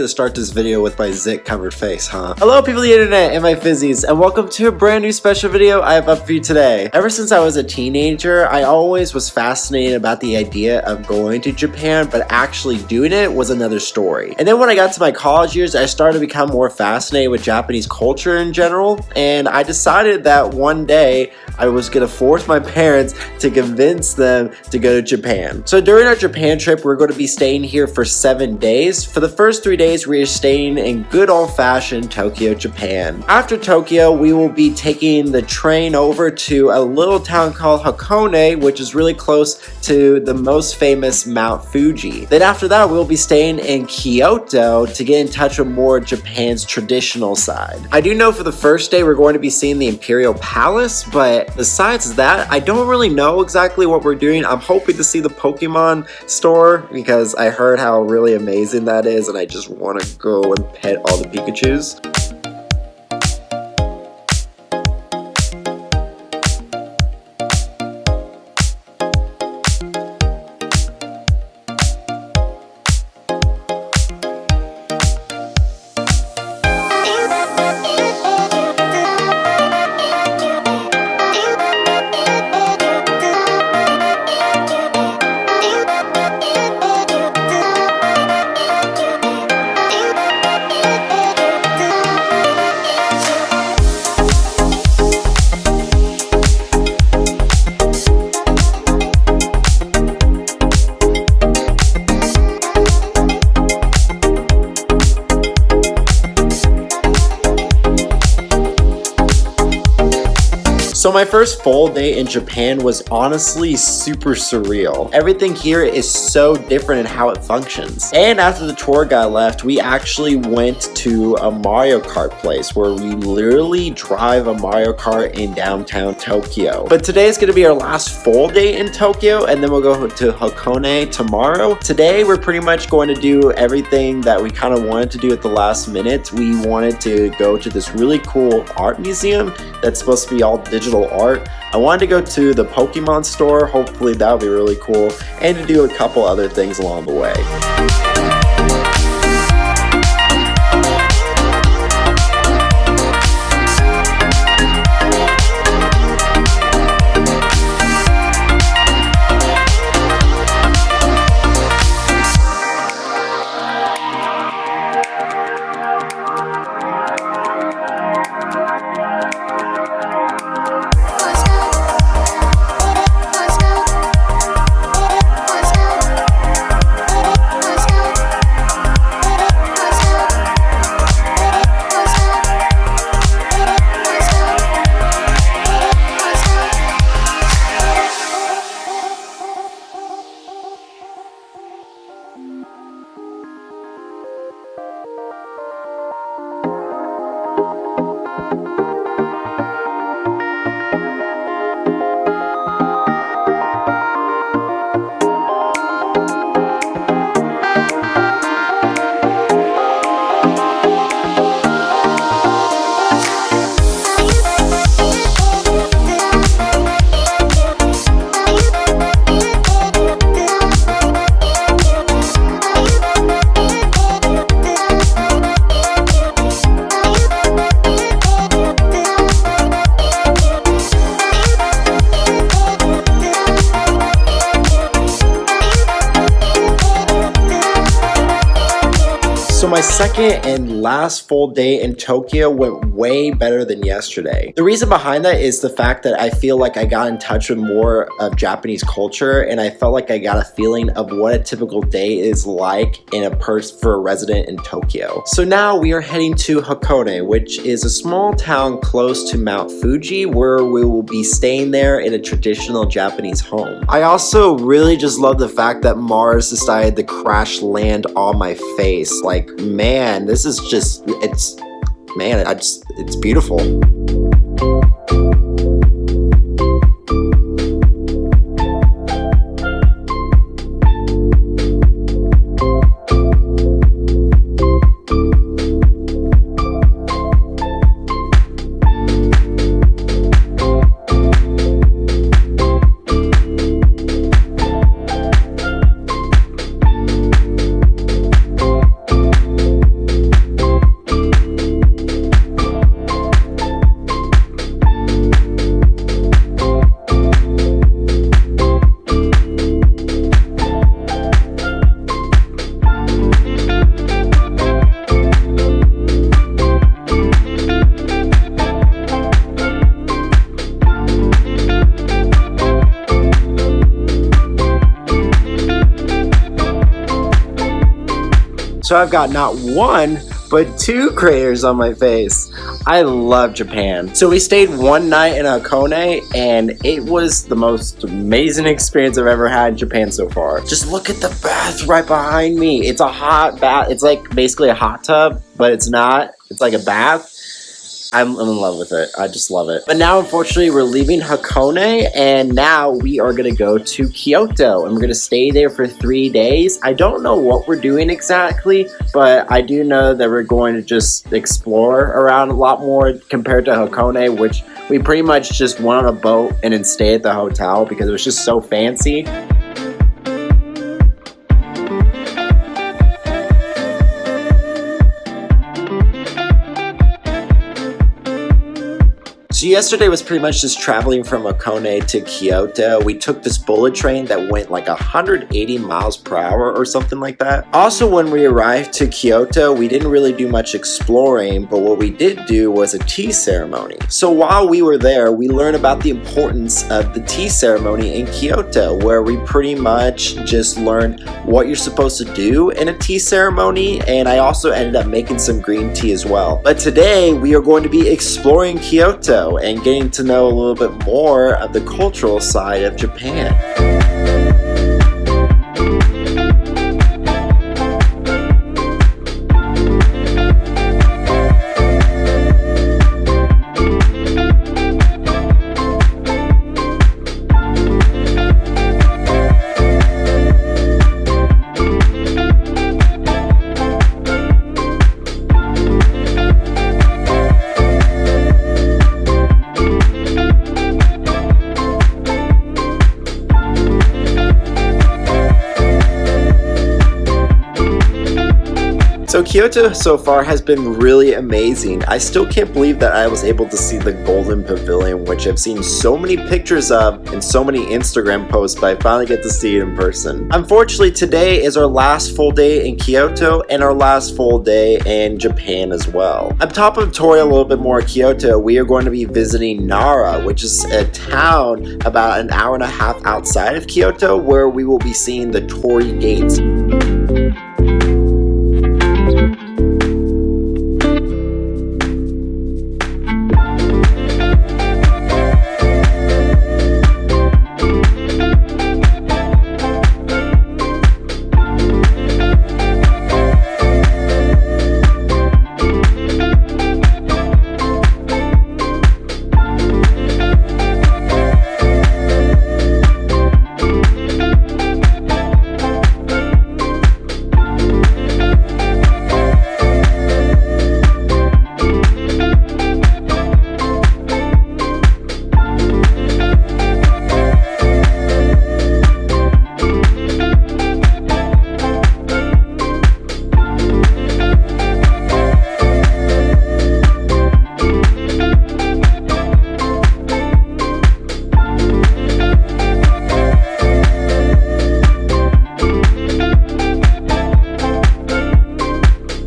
to start this video with my zit covered face, huh? Hello people of the internet and my fizzies, and welcome to a brand new special video I have up for you today. Ever since I was a teenager, I always was fascinated about the idea of going to Japan, but actually doing it was another story. And then when I got to my college years, I started to become more fascinated with Japanese culture in general, and I decided that one day I was gonna force my parents to convince them to go to Japan. So during our Japan trip, we're going to be staying here for 7 days. For the first 3 days, we are staying in good old-fashioned Tokyo, Japan. After Tokyo, we will be taking the train over to a little town called Hakone, which is really close to the most famous Mount Fuji. Then after that, we'll be staying in Kyoto to get in touch with more Japan's traditional side. I do know for the first day, we're going to be seeing the Imperial Palace, but besides that, I don't really know exactly what we're doing. I'm hoping to see the Pokemon store because I heard how really amazing that is, and I just want to go and pet all the Pikachus. So my first full day in Japan was honestly super surreal. Everything here is so different in how it functions. And after the tour guide left, we actually went to a Mario Kart place where we literally drive a Mario Kart in downtown Tokyo. But today is going to be our last full day in Tokyo, and then we'll go to Hakone tomorrow. Today we're pretty much going to do everything that we kind of wanted to do at the last minute. We wanted to go to this really cool art museum that's supposed to be all digital art. I wanted to go to the Pokemon store, hopefully that would be really cool, and to do a couple other things along the way. So my second and last full day in Tokyo went way better than yesterday. The reason behind that is the fact that I feel like I got in touch with more of Japanese culture, and I felt like I got a feeling of what a typical day is like for a resident in Tokyo. So now we are heading to Hakone, which is a small town close to Mount Fuji, where we will be staying there in a traditional Japanese home. I also really just love the fact that Mars decided to crash land on my face. Like, man, this is just, it's beautiful. So I've got not one, but 2 craters on my face. I love Japan. So we stayed one night in Hakone, and it was the most amazing experience I've ever had in Japan so far. Just look at the bath right behind me. It's a hot bath. It's like basically a hot tub, but it's not. It's like a bath. I'm in love with it. I just love it. But now, unfortunately, we're leaving Hakone, and now we are going to go to Kyoto, and we're going to stay there for 3 days. I don't know what we're doing exactly, but I do know that we're going to just explore around a lot more compared to Hakone, which we pretty much just went on a boat and then stayed at the hotel because it was just so fancy. So yesterday was pretty much just traveling from Hakone to Kyoto. We took this bullet train that went like 180 miles per hour or something like that. Also, when we arrived to Kyoto, we didn't really do much exploring, but what we did do was a tea ceremony. So while we were there, we learned about the importance of the tea ceremony in Kyoto, where we pretty much just learned what you're supposed to do in a tea ceremony, and I also ended up making some green tea as well. But today, we are going to be exploring Kyoto and getting to know a little bit more of the cultural side of Japan. So Kyoto so far has been really amazing. I still can't believe that I was able to see the Golden Pavilion, which I've seen so many pictures of and so many Instagram posts, but I finally get to see it in person. Unfortunately, today is our last full day in Kyoto and our last full day in Japan as well. On top of touring a little bit more Kyoto, we are going to be visiting Nara, which is a town about an hour and a half outside of Kyoto, where we will be seeing the Torii Gates.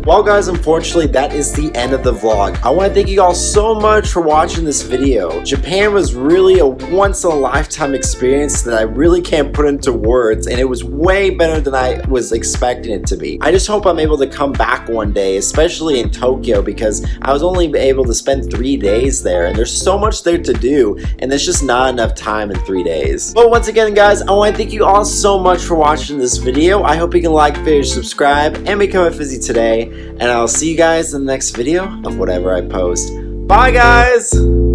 Well guys, unfortunately that is the end of the vlog. I want to thank you all so much for watching this video. Japan was really a once in a lifetime experience that I really can't put into words, and it was way better than I was expecting it to be. I just hope I'm able to come back one day, especially in Tokyo, because I was only able to spend 3 days there and there's so much there to do and there's just not enough time in 3 days. But once again guys, I want to thank you all so much for watching this video. I hope you can like, favorite, subscribe, and become a Fizzy today. And I'll see you guys in the next video of whatever I post. Bye guys!